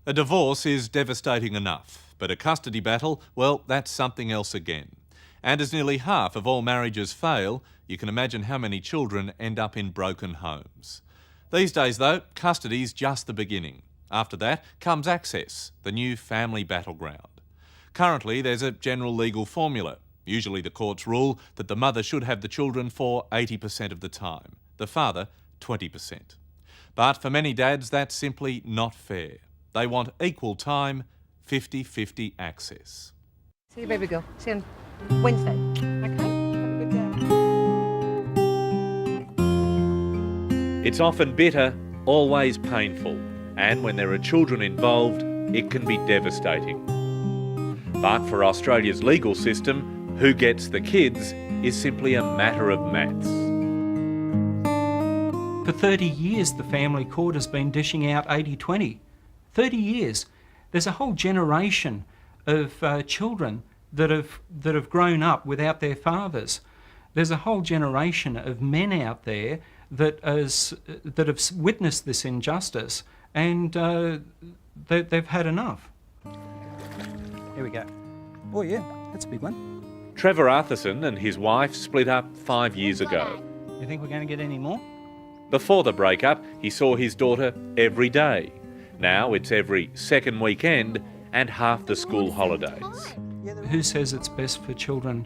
A divorce is devastating enough, but a custody battle, well, that's something else again. And as nearly half of all marriages fail, you can imagine how many children end up in broken homes. These days, though, custody's just the beginning. After that comes access, the new family battleground. Currently, there's a general legal formula. Usually the courts rule that the mother should have the children for 80% of the time, the father 20%. But for many dads, that's simply not fair. They want equal time, 50-50 access. See you, baby girl. See you on Wednesday. Okay? Have a good day. It's often bitter, always painful, and when there are children involved, it can be devastating. But for Australia's legal system, who gets the kids is simply a matter of maths. For 30 years, the family court has been dishing out 80-20. 30 years. There's a whole generation of children that have grown up without their fathers. There's a whole generation of men out there that have witnessed this injustice, and they've had enough. Here we go. Oh yeah, that's a big one. Trevor Arthurson and his wife split up 5 years ago. You think we're going to get any more? Before the breakup, he saw his daughter every day. Now it's every second weekend and half the school holidays. Who says it's best for children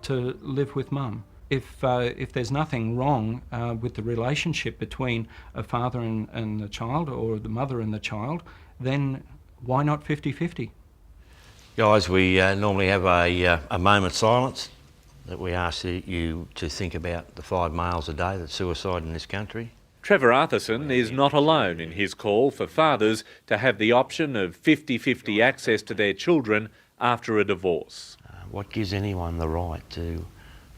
to live with mum? If there's nothing wrong with the relationship between a father and the child, or the mother and the child, then why not 50-50? Guys, we normally have a moment's silence that we ask you to think about the 5 males a day that suicide in this country. Trevor Arthurson is not alone in his call for fathers to have the option of 50-50 access to their children after a divorce. What gives anyone the right to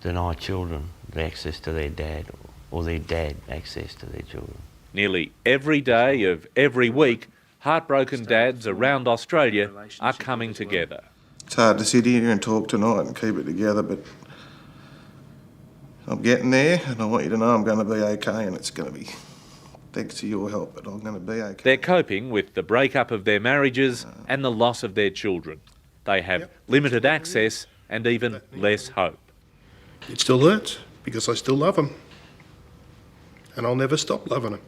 deny children the access to their dad, or their dad access to their children? Nearly every day of every week, heartbroken dads around Australia are coming together. It's hard to sit here and talk tonight and keep it together, but I'm getting there, and I want you to know I'm going to be okay, and it's going to be thanks to your help, but I'm going to be okay. They're coping with the breakup of their marriages and the loss of their children. They have limited access and even less hope. It still hurts because I still love them, and I'll never stop loving them.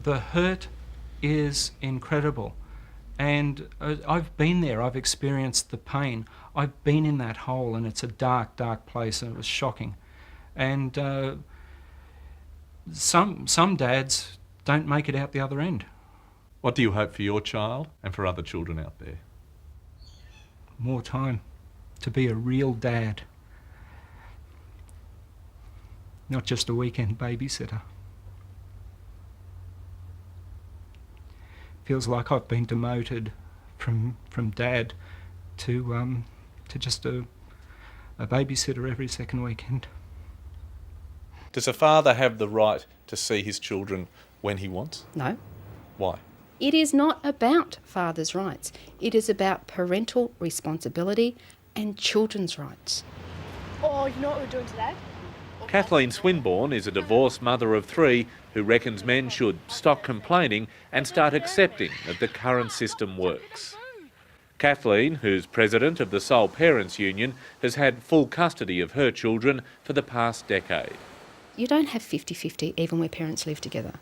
The hurt is incredible. And I've been there, I've experienced the pain. I've been in that hole, and it's a dark, dark place, and it was shocking. And some dads don't make it out the other end. What do you hope for your child and for other children out there? More time to be a real dad. Not just a weekend babysitter. Feels like I've been demoted from dad to just a babysitter every second weekend. Does a father have the right to see his children when he wants? No. Why? It is not about fathers' rights. It is about parental responsibility and children's rights. Oh, you know what we're doing today? Kathleen Swinburne is a divorced mother of 3 who reckons men should stop complaining and start accepting that the current system works. Kathleen, who's president of the Sole Parents Union, has had full custody of her children for the past decade. You don't have 50-50 even where parents live together.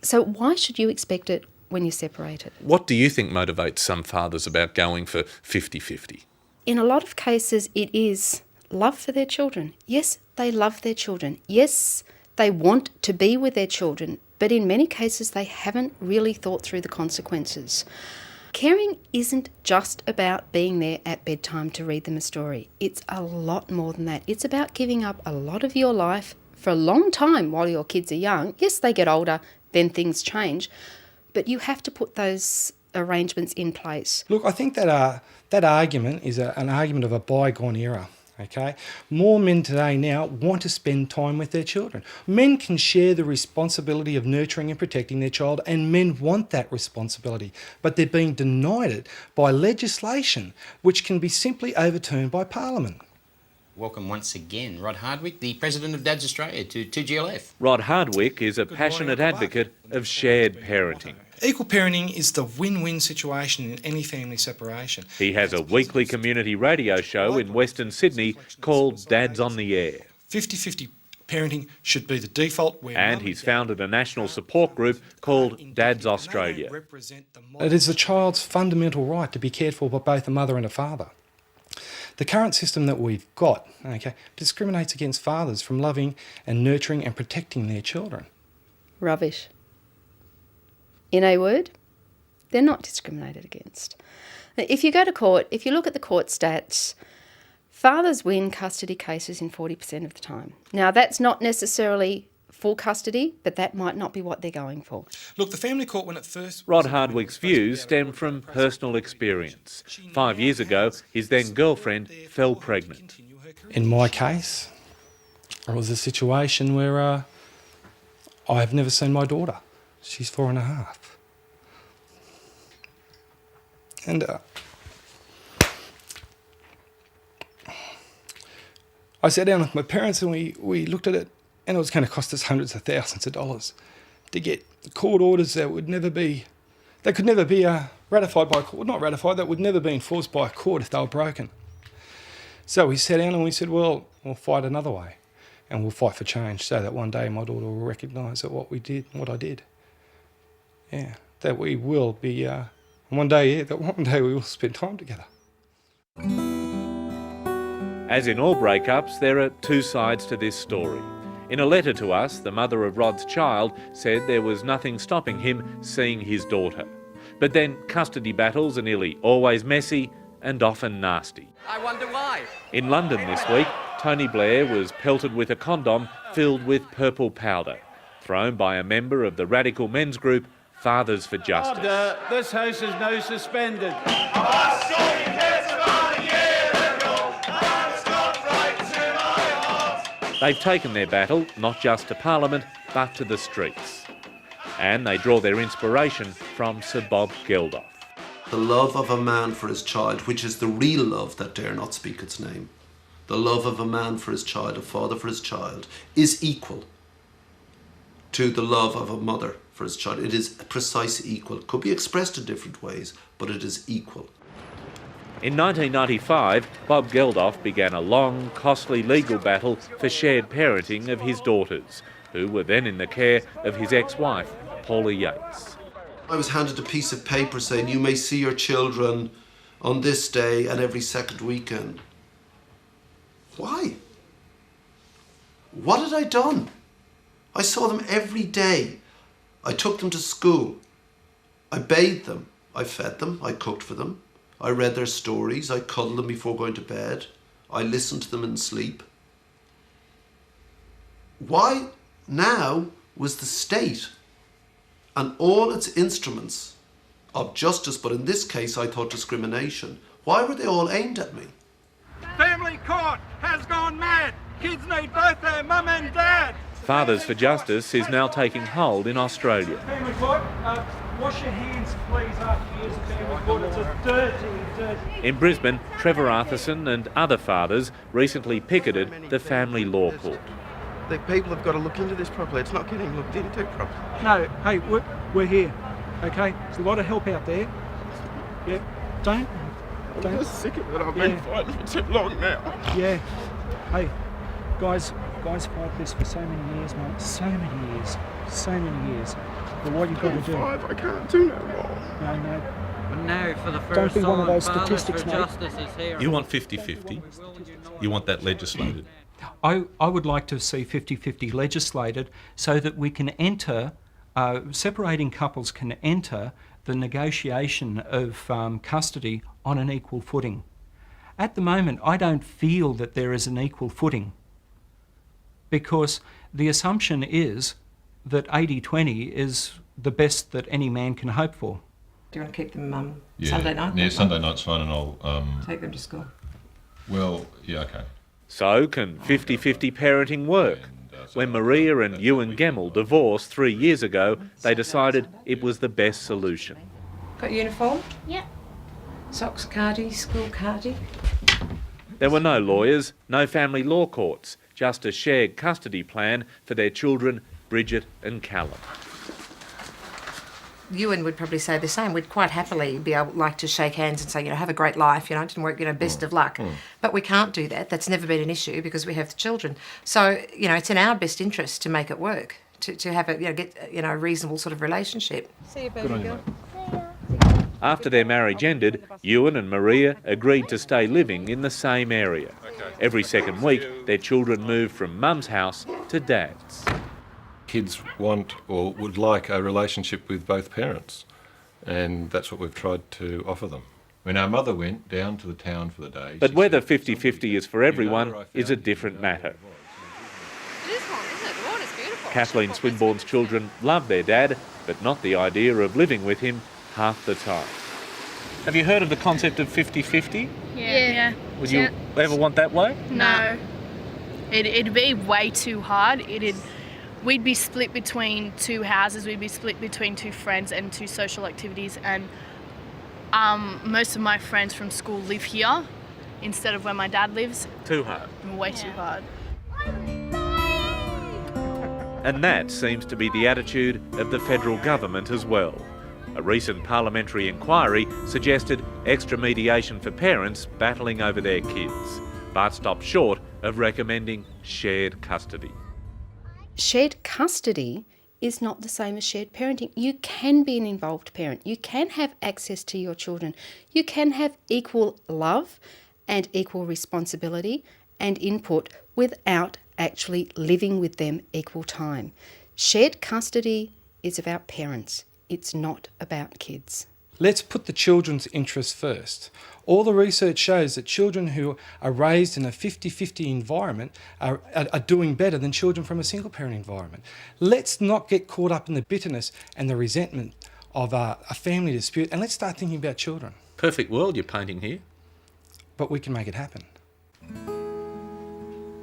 So why should you expect it when you're separated? What do you think motivates some fathers about going for 50-50? In a lot of cases, it is love for their children. Yes, they love their children. Yes, they want to be with their children, but in many cases they haven't really thought through the consequences. Caring isn't just about being there at bedtime to read them a story. It's a lot more than that. It's about giving up a lot of your life for a long time while your kids are young. Yes, they get older, then things change, but you have to put those arrangements in place. Look, I think that argument is an argument of a bygone era. Okay, more men today now want to spend time with their children. Men can share the responsibility of nurturing and protecting their child, and men want that responsibility, but they're being denied it by legislation which can be simply overturned by Parliament. welcome once again Rod Hardwick, the President of Dads Australia, to 2GLF. Rod Hardwick is a passionate advocate of shared parenting. Equal parenting is the win-win situation in any family separation. He has a weekly community radio show in Western Sydney called Dads on the Air. 50-50 parenting should be the default. And he's founded a national support group called Dads Australia. It is the child's fundamental right to be cared for by both a mother and a father. The current system that we've got, discriminates against fathers from loving and nurturing and protecting their children. Rubbish. In a word, they're not discriminated against. If you go to court, if you look at the court stats, fathers win custody cases in 40% of the time. Now, that's not necessarily full custody, but that might not be what they're going for. Look, the family court, when it first... Rod Hardwick's views stem from personal experience. 5 years ago, his then girlfriend fell pregnant. In my case, it was a situation where I've never seen my daughter. She's 4.5. And I sat down with my parents and we looked at it, and it was going to cost us hundreds of thousands of dollars to get court orders that could never be ratified by a court. Not ratified, that would never be enforced by a court if they were broken. So we sat down and we said, well, we'll fight another way, and we'll fight for change so that one day my daughter will recognise that what I did. Yeah, that we will be, one day we will spend time together. As in all breakups, there are two sides to this story. In a letter to us, the mother of Rod's child said there was nothing stopping him seeing his daughter. But then custody battles are nearly always messy and often nasty. I wonder why. In London this week, Tony Blair was pelted with a condom filled with purple powder, thrown by a member of the radical men's group Fathers for Justice. Order. This House is now suspended. They've taken their battle not just to Parliament, but to the streets. And they draw their inspiration from Sir Bob Geldof. The love of a man for his child, which is the real love that dare not speak its name, the love of a man for his child, a father for his child, is equal to the love of a mother for his child. It is precisely equal. It could be expressed in different ways, but it is equal. In 1995, Bob Geldof began a long, costly legal battle for shared parenting of his daughters, who were then in the care of his ex-wife, Paula Yates. I was handed a piece of paper saying, you may see your children on this day and every second weekend. Why? What had I done? I saw them every day. I took them to school. I bathed them. I fed them. I cooked for them. I read their stories. I cuddled them before going to bed. I listened to them in sleep. Why now was the state and all its instruments of justice, but in this case I thought discrimination, why were they all aimed at me? Family court has gone mad. Kids need both their mum and dad. Fathers for Justice is now taking hold in Australia. Family court, wash your hands please after you use the family court. It's a dirty. In Brisbane, Trevor Arthurson and other fathers recently picketed the Family Law Court. The people have got to look into this properly. It's not getting looked into properly. No, hey, we're here, okay? There's a lot of help out there. Yeah, don't. I'm just sick of it. I've been fighting for too long now. Yeah. Hey, guys fight this for so many years, mate. So many years. But what you've got to do... I can't do no more. No. And now, for the Don't first be one of time, those Fathers statistics, for mate. Justice is here. You want 50-50? You want that legislated? I would like to see 50-50 legislated so that we can enter, separating couples can enter the negotiation of custody on an equal footing. At the moment, I don't feel that there is an equal footing because the assumption is that 80-20 is the best that any man can hope for. Do you want to keep them Sunday night? Yeah, Sunday night's fine, and I'll... take them to school. Well, yeah, okay. So can 50-50 parenting work? When Maria and Ewan Gemmell divorced 3 years ago, they decided it was the best solution. Got a uniform? Yep. Socks, cardi, school cardi. There were no lawyers, no family law courts, just a shared custody plan for their children, Bridget and Callum. Ewan would probably say the same. We'd quite happily be able like to shake hands and say, you know, have a great life, you know, it didn't work, you know, best of luck. But we can't do that. That's never been an issue because we have the children. So, you know, it's in our best interest to make it work, to have a, you know, get, you know, a reasonable sort of relationship. See you, baby girl. After their marriage ended, Ewan and Maria agreed to stay living in the same area. Every second week, their children moved from Mum's house to Dad's. Kids want or would like a relationship with both parents, and that's what we've tried to offer them. When our mother went down to the town for the day... But whether 50-50 is for everyone is a different matter. It is fun, isn't it? The water's beautiful. Kathleen Swinburne's children love their dad, but not the idea of living with him half the time. Have you heard of the concept of 50-50? Yeah. Would you ever want that way? No. It'd be way too hard. We'd be split between two houses, we'd be split between two friends and two social activities, and most of my friends from school live here instead of where my dad lives. Too hard. Way too hard. And that seems to be the attitude of the federal government as well. A recent parliamentary inquiry suggested extra mediation for parents battling over their kids, but stopped short of recommending shared custody. Shared custody is not the same as shared parenting. You can be an involved parent. You can have access to your children. You can have equal love and equal responsibility and input without actually living with them equal time. Shared custody is about parents. It's not about kids. Let's put the children's interests first. All the research shows that children who are raised in a 50-50 environment are doing better than children from a single-parent environment. Let's not get caught up in the bitterness and the resentment of a family dispute, and let's start thinking about children. Perfect world you're painting here. But we can make it happen.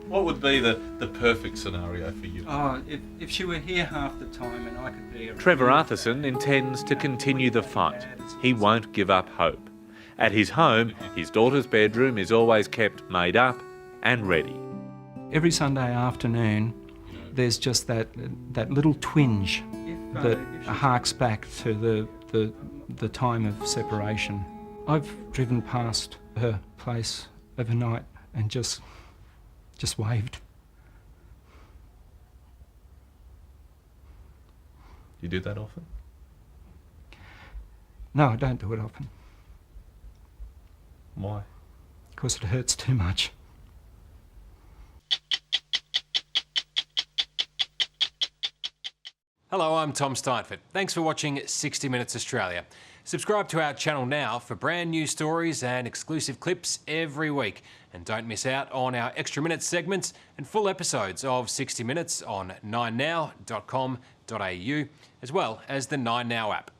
What would be the perfect scenario for you? Oh, if she were here half the time and I could be around. Trevor Arthurson intends to continue the fight. He won't give up hope. At his home, his daughter's bedroom is always kept made up and ready. Every Sunday afternoon, there's just that little twinge that harks back to the time of separation. I've driven past her place overnight and just waved. You do that often? No, I don't do it often. Why? Because it hurts too much. Hello, I'm Tom Steinfort. Thanks for watching 60 Minutes Australia. Subscribe to our channel now for brand new stories and exclusive clips every week. And don't miss out on our Extra Minutes segments and full episodes of 60 Minutes on 9now.com.au, as well as the 9Now app.